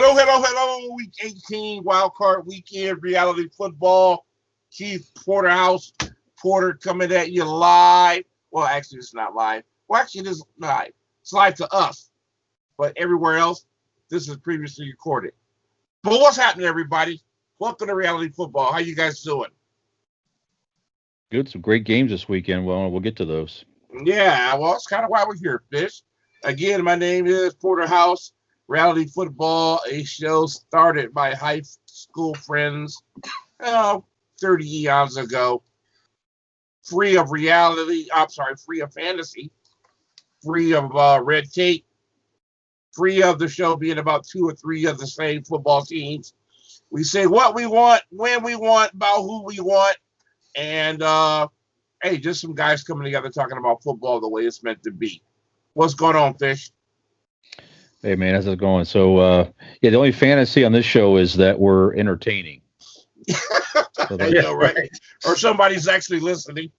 Hello, hello, hello. Week 18, Wildcard Weekend, reality football. Keith Porterhouse, Porter coming at you live. Well, actually, it's not live. Well, actually, it is live. It's live to us. But everywhere else, this is previously recorded. But what's happening, everybody? Welcome to reality football. How you guys doing? Good. Some great games this weekend. Well, we'll get to those. Yeah, well, it's kind of why we're here, Fish. Again, my name is Porterhouse. Reality football, a show started by high school friends 30 years ago. Free of reality, free of fantasy, free of red tape, free of the show being about 2 or 3 of the same football teams. We say what we want, when we want, about who we want, and hey, just some guys coming together talking about football the way it's meant to be. What's going on, Fish? Hey, man, how's it going? So, the only fantasy on this show is that we're entertaining. So I know, right? Or somebody's actually listening.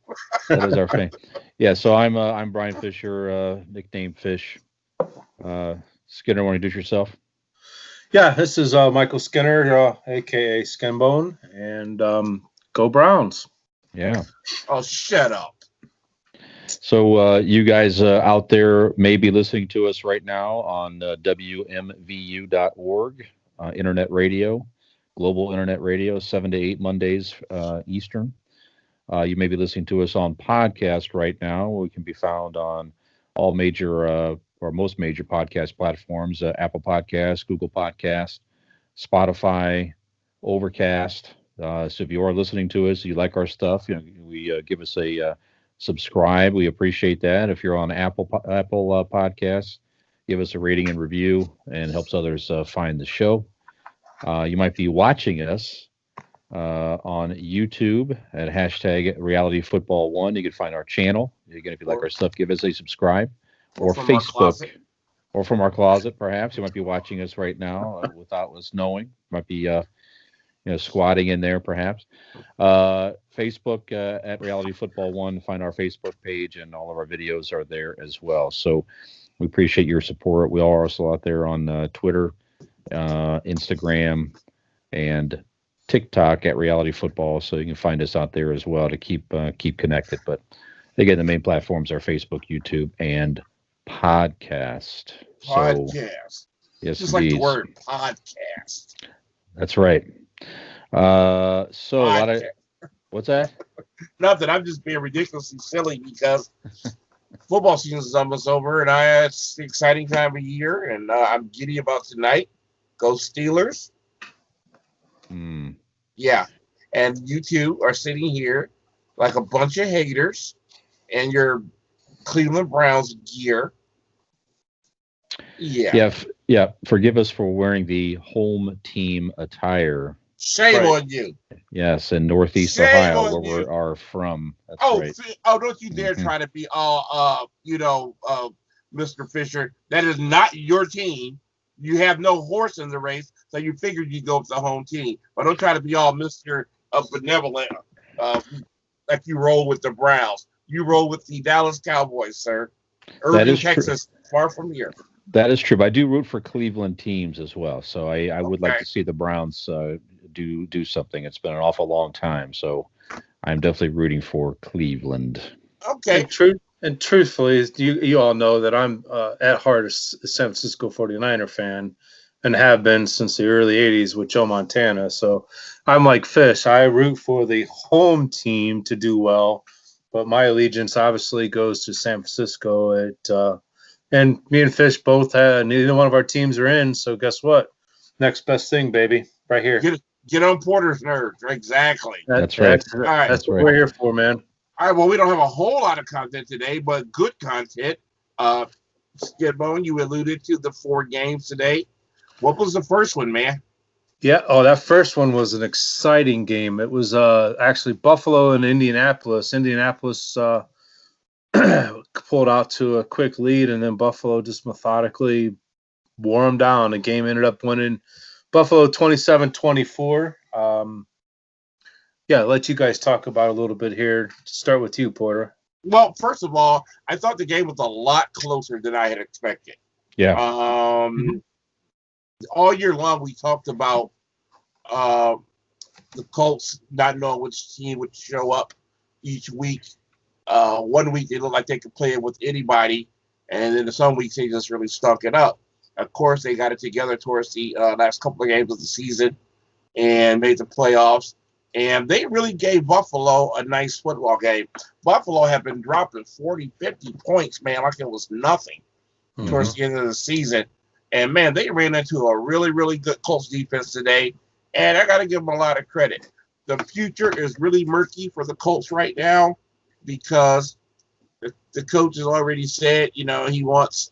That is our thing. Yeah, so I'm Brian Fisher, nicknamed Fish. Skinner, want to introduce yourself? Yeah, this is Michael Skinner, a.k.a. Skinbone, and go Browns. Yeah. Oh, shut up. So you guys out there may be listening to us right now on WMVU.org, internet radio, global internet radio, 7 to 8 Mondays Eastern. You may be listening to us on podcast right now. We can be found on all major or most major podcast platforms, Apple Podcasts, Google Podcasts, Spotify, Overcast. So if you are listening to us, you like our stuff, we give us a subscribe. We appreciate that. If you're on Apple Podcasts, give us a rating and review, and helps others find the show. You might be watching us on YouTube at hashtag Reality Football 1. You can find our channel. Again, if you like our stuff, give us a subscribe. Or Facebook, or from our closet, perhaps. You might be watching us right now without us knowing. Might be squatting in there, perhaps. Facebook at Reality Football 1. Find our Facebook page, and all of our videos are there as well. So we appreciate your support. We are also out there on Twitter, Instagram, and TikTok at Reality Football. So you can find us out there as well to keep connected. But again, the main platforms are Facebook, YouTube, and podcast. Podcast. Yes, just like the word podcast. That's right. So a lot of what's that? Nothing. I'm just being ridiculously silly because football season is almost over, and it's the exciting time of year, and I'm giddy about tonight. Go Steelers. Yeah, and you two are sitting here like a bunch of haters, and your Cleveland Browns gear. Yeah. Forgive us for wearing the home team attire. Shame on you. Yes, in Northeast Ohio, where we are from. That's right. Don't you dare try to be all, Mr. Fisher. That is not your team. You have no horse in the race, so you figured you'd go with the home team. But don't try to be all Mr. Benevolent like you roll with the Browns. You roll with the Dallas Cowboys, sir. Irving, Texas, far from here. That is true. But I do root for Cleveland teams as well. So I would like to see the Browns do something. It's been an awful long time. So I'm definitely rooting for Cleveland. Okay. And truthfully, you all know that I'm at heart a San Francisco 49er fan and have been since the early 80s with Joe Montana. So I'm like Fish. I root for the home team to do well. But my allegiance obviously goes to San Francisco. And me and Fish both neither one of our teams are in. So guess what? Next best thing, baby, right here. Get on Porter's nerves. Exactly. That's right. All right. That's what we're here for, man. All right. Well, we don't have a whole lot of content today, but good content. Skidbone, you alluded to the 4 games today. What was the first one, man? Yeah. Oh, that first one was an exciting game. It was actually Buffalo and Indianapolis. Indianapolis pulled out to a quick lead, and then Buffalo just methodically wore them down. The game ended up winning Buffalo 27-24. I'll let you guys talk about it a little bit here. Start with you, Porter. Well, first of all, I thought the game was a lot closer than I had expected. Yeah. all year long we talked about the Colts not knowing which team would show up each week. One week they looked like they could play it with anybody, and then some weeks they just really stunk it up. Of course, they got it together towards the last couple of games of the season and made the playoffs. And they really gave Buffalo a nice football game. Buffalo had been dropping 40, 50 points, man, like it was nothing towards the end of the season. And, man, they ran into a really, really good Colts defense today. And I got to give them a lot of credit. The future is really murky for the Colts right now because the coach has already said, you know, he wants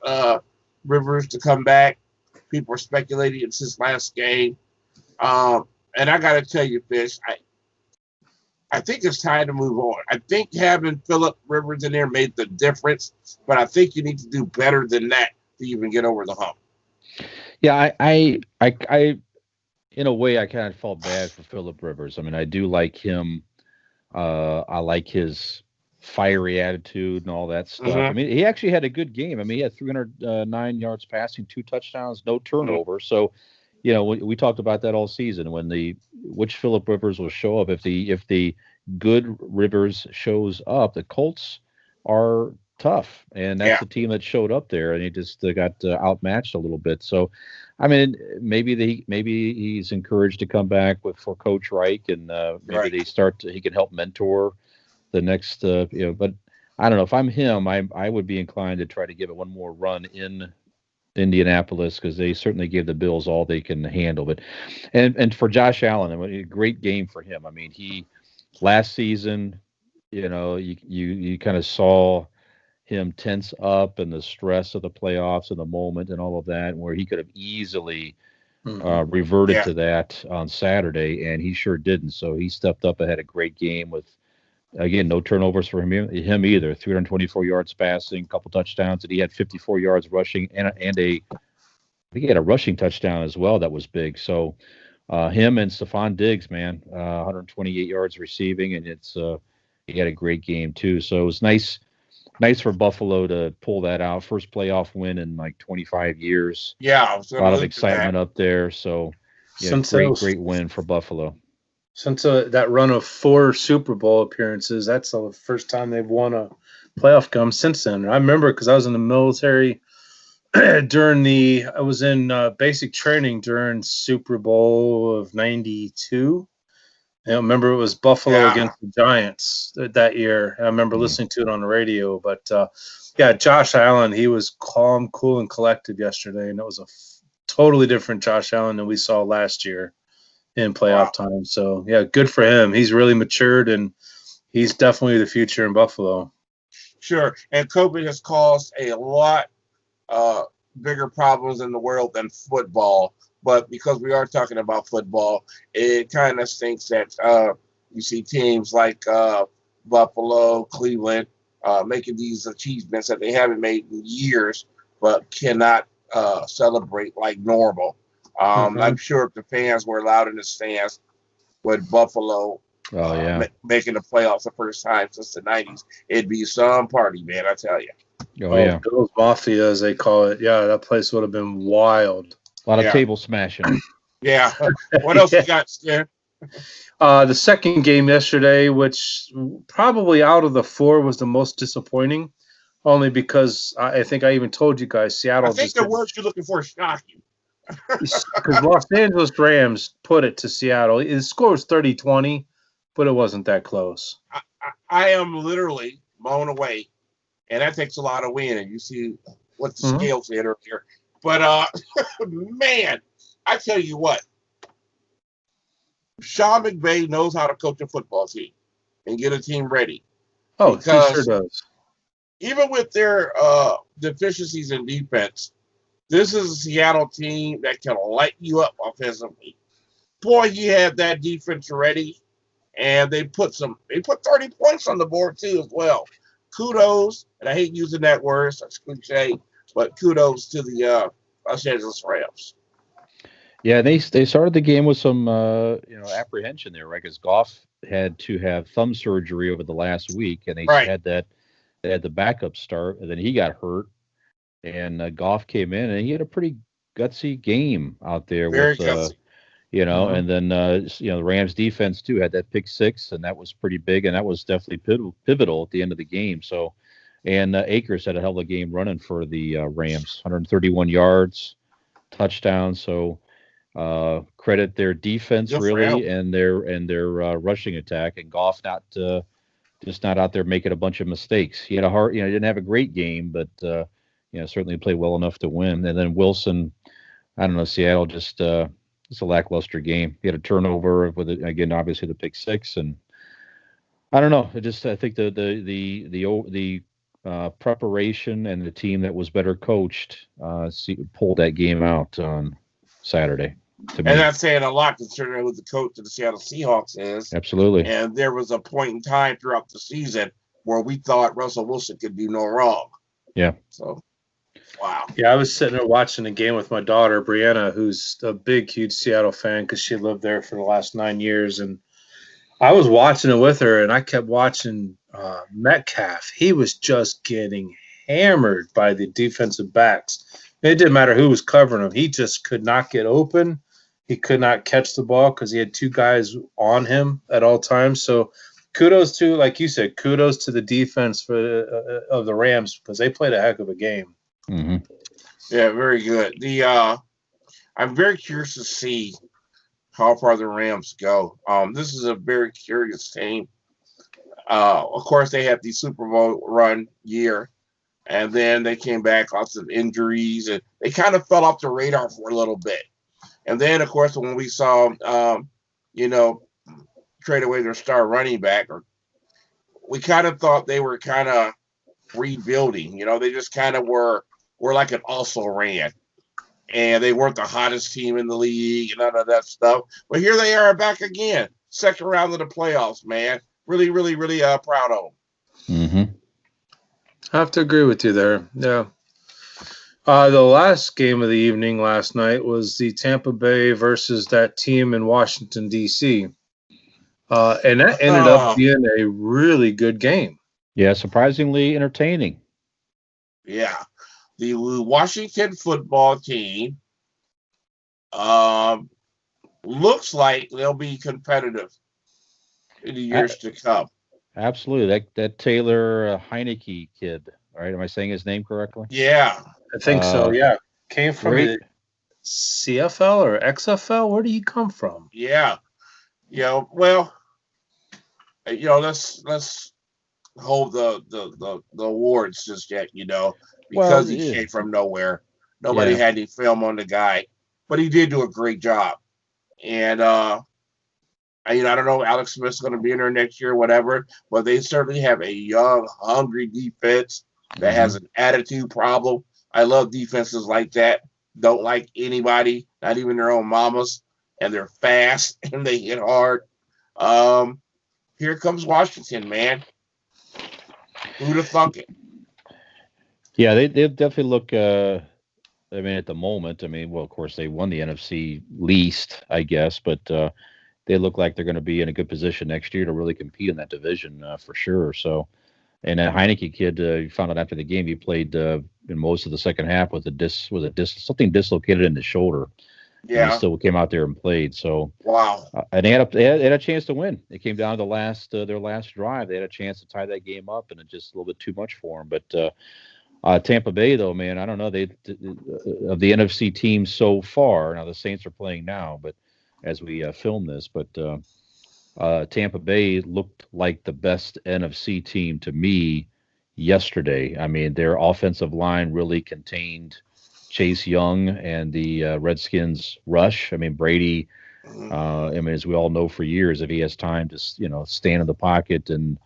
Rivers to come back. People are speculating it's his last game. And I got to tell you, Fish, I think it's time to move on. I think having Phillip Rivers in there made the difference, but I think you need to do better than that to even get over the hump. Yeah, I in a way, I kind of felt bad for Phillip Rivers. I mean, I do like him. I like his fiery attitude and all that stuff. I mean, he actually had a good game. I mean, he had 309 yards passing, 2 touchdowns, no turnover. So, you know, we talked about that all season when which Phillip Rivers will show up. If the good Rivers shows up, the Colts are tough, and that's the team that showed up there, and he just got outmatched a little bit. So, I mean, maybe he's encouraged to come back for Coach Reich, and maybe he can help mentor the next. But I don't know. If I'm him, I would be inclined to try to give it one more run in Indianapolis because they certainly gave the Bills all they can handle. But and for Josh Allen, I mean, a great game for him. I mean, last season, you know, you kind of saw him tense up and the stress of the playoffs and the moment and all of that, where he could have easily reverted to that on Saturday, and he sure didn't. So he stepped up and had a great game with, again, no turnovers for him either. 324 yards passing, a couple touchdowns, and he had 54 yards rushing and I think he had a rushing touchdown as well that was big. So him and Stephon Diggs, man, 128 yards receiving, and he had a great game too. So it was nice for Buffalo to pull that out. First playoff win in like 25 years. Yeah, a lot of excitement up there. So great win for Buffalo. Since that run of 4 Super Bowl appearances, that's the first time they've won a playoff game since then. I remember because I was in the military I was in basic training during Super Bowl of '92. I remember it was Buffalo against the Giants that year. I remember listening to it on the radio. But, Josh Allen, he was calm, cool, and collected yesterday, and it was a totally different Josh Allen than we saw last year in playoff time. So, good for him. He's really matured, and he's definitely the future in Buffalo. Sure, and COVID has caused a lot bigger problems in the world than football. But because we are talking about football, it kind of stinks that you see teams like Buffalo, Cleveland making these achievements that they haven't made in years, but cannot celebrate like normal. I'm sure if the fans were allowed in the stands with Buffalo making the playoffs the first time since the 90s, it'd be some party, man, I tell you. Bills Mafia, as they call it. Yeah, that place would have been wild. A lot of table smashing. Yeah. What else you got, Stan? The second game yesterday, which probably out of the 4 was the most disappointing, only because I think I even told you guys Seattle. I think the words you're looking for is shocking. Because Los Angeles Rams put it to Seattle. The score was 30-20, but it wasn't that close. I am literally blown away, and that takes a lot of wind. You see what the scale said earlier. But, man, I tell you what, Sean McVay knows how to coach a football team and get a team ready. Oh, he sure does. Even with their deficiencies in defense, this is a Seattle team that can light you up offensively. Boy, he had that defense ready, and they put 30 points on the board, too, as well. Kudos, and I hate using that word, such a cliche, but kudos to the Los Angeles Rams. Yeah, they started the game with some apprehension there, right? Because Goff had to have thumb surgery over the last week, and they had the backup start, and then he got hurt, and Goff came in, and he had a pretty gutsy game out there Very with gutsy. and then the Rams defense too had that pick six, and that was pretty big, and that was definitely pivotal at the end of the game. So, and Akers had a hell of a game running for the Rams, 131 yards, touchdown. So, credit their defense Good for really, him. and their rushing attack, and Goff not just not out there making a bunch of mistakes. He had a hard, he didn't have a great game, but certainly played well enough to win. And then Wilson, I don't know, Seattle just it's a lackluster game. He had a turnover with it, again, obviously the pick six, and I don't know. I think the preparation and the team that was better coached pulled that game out on Saturday. To me. And that's saying a lot considering who the coach of the Seattle Seahawks is. Absolutely. And there was a point in time throughout the season where we thought Russell Wilson could do no wrong. Yeah. So, wow. Yeah, I was sitting there watching a game with my daughter, Brianna, who's a big, huge Seattle fan because she lived there for the last 9 years. And I was watching it with her, and I kept watching Metcalf. He was just getting hammered by the defensive backs. It didn't matter who was covering him. He just could not get open. He could not catch the ball because he had two guys on him at all times. So kudos to, like you said, kudos to the defense of the Rams because they played a heck of a game. Mm-hmm. Yeah, very good. I'm very curious to see how far the Rams go. This is a very curious team. Of course, they had the Super Bowl run year, and then they came back, lots of injuries, and they kind of fell off the radar for a little bit. And then, of course, when we saw, trade away their star running back, we kind of thought they were kind of rebuilding. They just kind of were like an also ran. And they weren't the hottest team in the league and none of that stuff. But here they are back again. Second round of the playoffs, man. Really, really, really proud of them. Mm-hmm. I have to agree with you there. Yeah. The last game of the evening last night was the Tampa Bay versus that team in Washington, D.C. And that ended up being a really good game. Yeah, surprisingly entertaining. Yeah. The Washington football team looks like they'll be competitive in the years to come. Absolutely. That Taylor Heineke kid, right? Am I saying his name correctly? Yeah. I think so, yeah. Came from the CFL or XFL? Where did he come from? Yeah. Well, let's hold the awards just yet, because he came from nowhere. Nobody had any film on the guy, but he did do a great job. And I don't know, Alex Smith's going to be in there next year, whatever, but they certainly have a young, hungry defense that has an attitude problem. I love defenses like that. Don't like anybody, not even their own mamas, and they're fast and they hit hard. Here comes Washington, man. Who'd have thunk it? Yeah, they definitely look. At the moment, of course, they won the NFC least, I guess, but they look like they're going to be in a good position next year to really compete in that division for sure. So, and that Heineke kid, you found out after the game, he played in most of the second half with something dislocated in the shoulder. Yeah, and he still came out there and played. So wow, and they had a chance to win. It came down to their last drive. They had a chance to tie that game up, and it just a little bit too much for them. But Tampa Bay, though, man, I don't know. Of the NFC teams so far, now the Saints are playing now, but as we film this, but Tampa Bay looked like the best NFC team to me yesterday. Their offensive line really contained Chase Young and the Redskins rush. Brady, as we all know for years, if he has time to, stand in the pocket and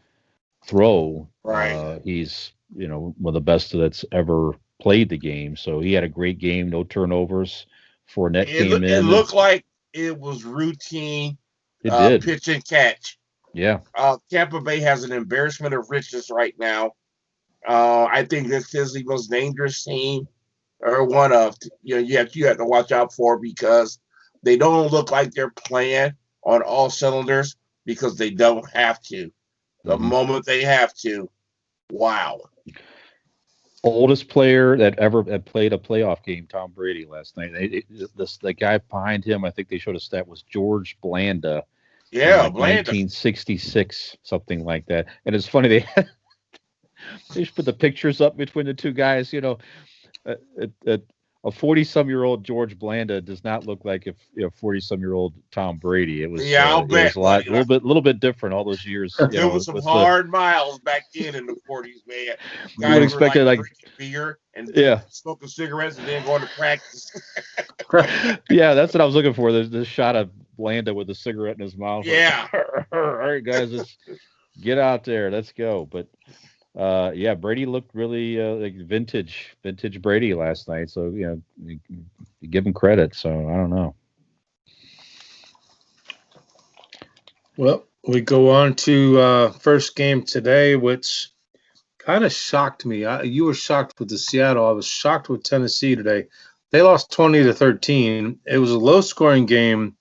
throw, right, he's, one of the best that's ever played the game. So he had a great game, no turnovers. Fournette came in. It looked like it was routine. It did. Pitch and catch. Yeah. Tampa Bay has an embarrassment of riches right now. I think this is the most dangerous team, or one of. You have to watch out for, because they don't look like they're playing on all cylinders because they don't have to. The moment they have to, wow. Oldest player that ever had played a playoff game, Tom Brady, last night. The guy behind him, I think they showed a stat, was George Blanda. Yeah, like Blanda. 1966, something like that. And it's funny, they just put the pictures up between the two guys. You know, a 40-some-year-old George Blanda does not look like a 40-some-year-old Tom Brady. It was I'll it bet, was buddy. a little bit different all those years. You There know, was some with hard miles back then in the 40s, man. You would expect it, like, drinking beer and Yeah. smoking cigarettes and then going to practice. Yeah, that's what I was looking for. There's this shot of Blanda with a cigarette in his mouth. Yeah. All right, guys, let's get out there. Let's go. But yeah, Brady looked really like vintage Brady last night. So you give him credit. So I don't know. Well, we go on to first game today, which kind of shocked me. You were shocked with the Seattle. I was shocked with Tennessee today. They lost 20-13. It was a low-scoring game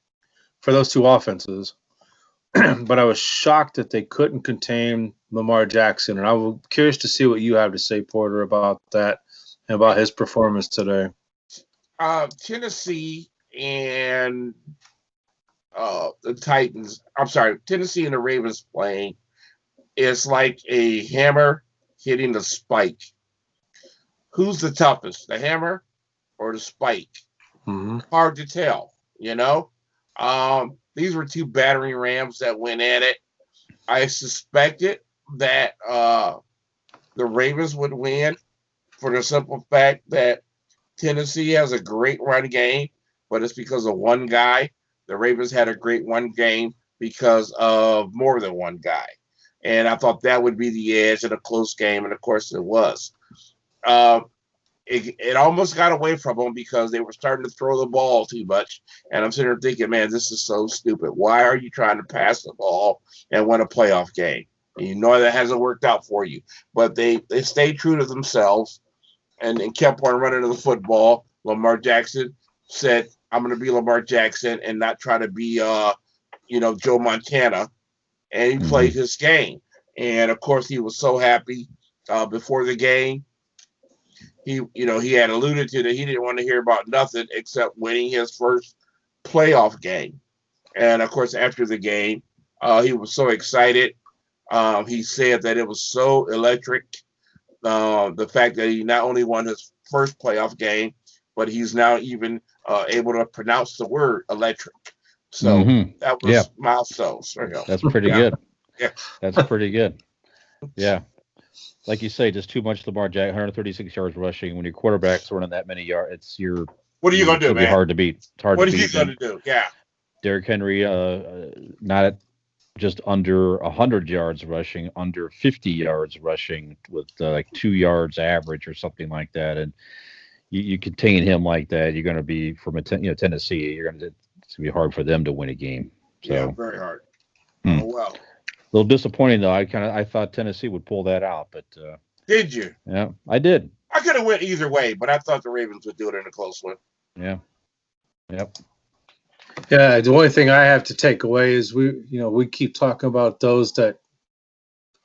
for those two offenses, but I was shocked that they couldn't contain Lamar Jackson. And I'm curious to see what you have to say, Porter, about that and about his performance today. Tennessee and the Titans. I'm sorry, Tennessee and the Ravens playing is like a hammer hitting the spike. Who's the toughest, the hammer or the spike? Mm-hmm. Hard to tell, These were two battering rams that went at it. I suspected that the Ravens would win for the simple fact that Tennessee has a great run game, but it's because of one guy. The Ravens had a great one game because of more than one guy. And I thought that would be the edge in a close game, and of course it was. It almost got away from them because they were starting to throw the ball too much. And I'm sitting there thinking, man, this is so stupid. Why are you trying to pass the ball and win a playoff game? And you know that hasn't worked out for you. But they stayed true to themselves and kept on running the football. Lamar Jackson said, I'm going to be Lamar Jackson and not try to be, Joe Montana. And he played his game. And, of course, he was so happy before the game. He had alluded to that he didn't want to hear about nothing except winning his first playoff game. And, of course, after the game, he was so excited. He said that it was so electric, the fact that he not only won his first playoff game, but he's now even able to pronounce the word electric. So that was milestones. That's pretty good. Yeah. That's pretty good. Yeah. Like you say, just too much Lamar Jackson, 136 yards rushing. When your quarterback's running that many yards, what are you going to do, man? It's hard to beat. It's hard what to beat. What are you going to do? Yeah. Derrick Henry, not at just under 100 yards rushing, under 50 yards rushing with like 2 yards average or something like that. And you contain him like that, you're going to be from Tennessee. It's going to be hard for them to win a game. So. Yeah, very hard. Oh, well. A little disappointing though. I thought Tennessee would pull that out, but did you? Yeah, I did. I could have went either way, but I thought the Ravens would do it in a close one. Yeah. Yep. Yeah, the only thing I have to take away is we keep talking about those that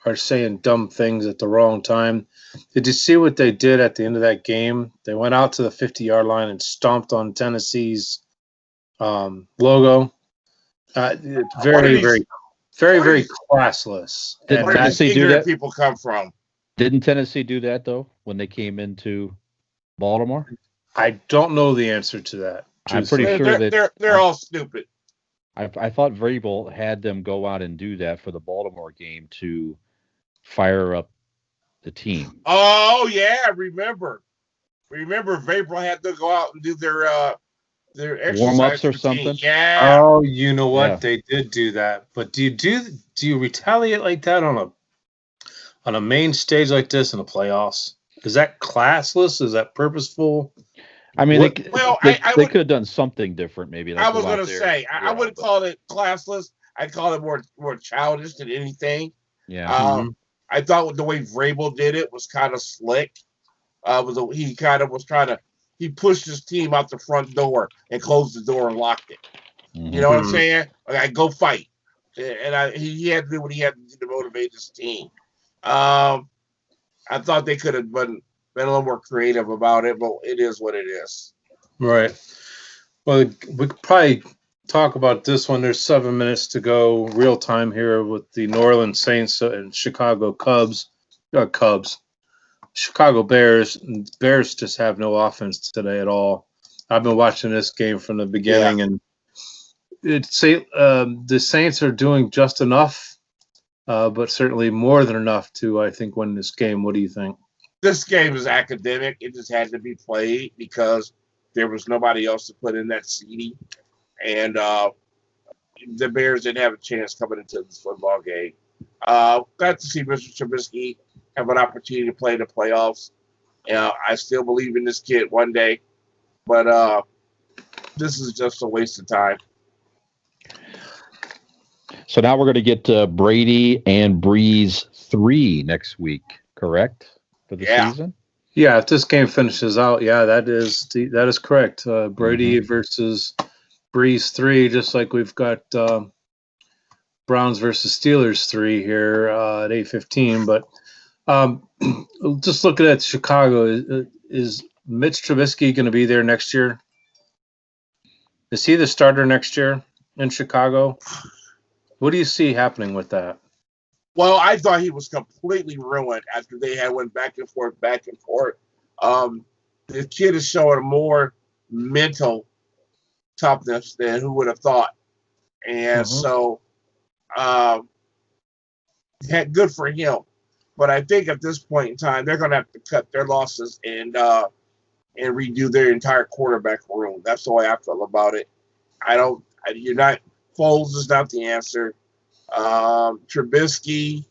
are saying dumb things at the wrong time. Did you see what they did at the end of that game? They went out to the 50-yard line and stomped on Tennessee's logo. Very classless. Did Where Tennessee do do that? People come from? Didn't Tennessee do that though when they came into Baltimore? I don't know the answer to that. I'm pretty sure that they're all stupid. I thought Vrabel had them go out and do that for the Baltimore game to fire up the team. Oh yeah, remember Vrabel had to go out and do their exercise warm-ups or routine. something. Yeah. Oh, you know what? Yeah. They did do that. But do you retaliate like that on a main stage like this in the playoffs? Is that classless? Is that purposeful? I mean, they could have done something different, maybe. Like I was going to say, I wouldn't call it classless. I'd call it more childish than anything. Yeah. I thought the way Vrabel did it was kind of slick. He pushed his team out the front door and closed the door and locked it. Mm-hmm. You know what I'm saying? Like, go fight. And he had to do what he had to do to motivate his team. I thought they could have been been a little more creative about it, but it is what it is. Right. Well, we could probably talk about this one. There's 7 minutes to go, real time here with the New Orleans Saints and Chicago Cubs. Chicago Bears. Bears just have no offense today at all. I've been watching this game from the beginning, and the Saints are doing just enough, but certainly more than enough to, I think, win this game. What do you think? This game is academic. It just had to be played because there was nobody else to put in that seeding. And the Bears didn't have a chance coming into this football game. Glad to see Mr. Trubisky have an opportunity to play the playoffs. I still believe in this kid one day, but this is just a waste of time. So now we're going to get Brady and Breeze 3 next week, correct, for the season? Yeah, if this game finishes out, that is correct. Brady versus Breeze 3, just like we've got Browns versus Steelers 3 here at 8:15. But just looking at Chicago, is Mitch Trubisky going to be there next year? Is he the starter next year in Chicago? What do you see happening with that? Well, I thought he was completely ruined after they had went back and forth. The kid is showing more mental toughness than who would have thought. And so good for him. But I think at this point in time, they're going to have to cut their losses and redo their entire quarterback room. That's the way I feel about it. Foles is not the answer. Trubisky,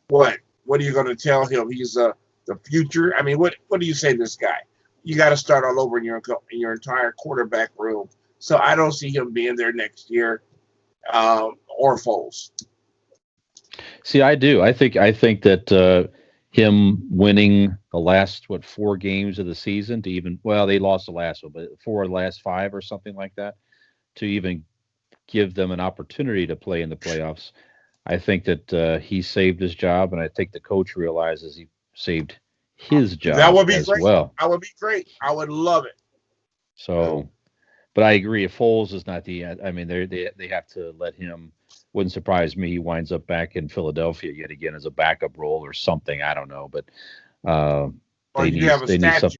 what are you going to tell him? He's the future. I mean, what do you say to this guy? You got to start all over in your entire quarterback room. So I don't see him being there next year, or Foles. See, I do. I think that him winning the last 4 games of the season they lost the last one, but 4 of the last 5 or something like that, to even give them an opportunity to play in the playoffs. I think that he saved his job, and I think the coach realizes he saved his job. That would be as great. well. I would be great. I would love it. So, but I agree. If Foles is not the end, I mean, they have to let him. Wouldn't surprise me. He winds up back in Philadelphia yet again as a backup role or something. I don't know, but Or you have a statue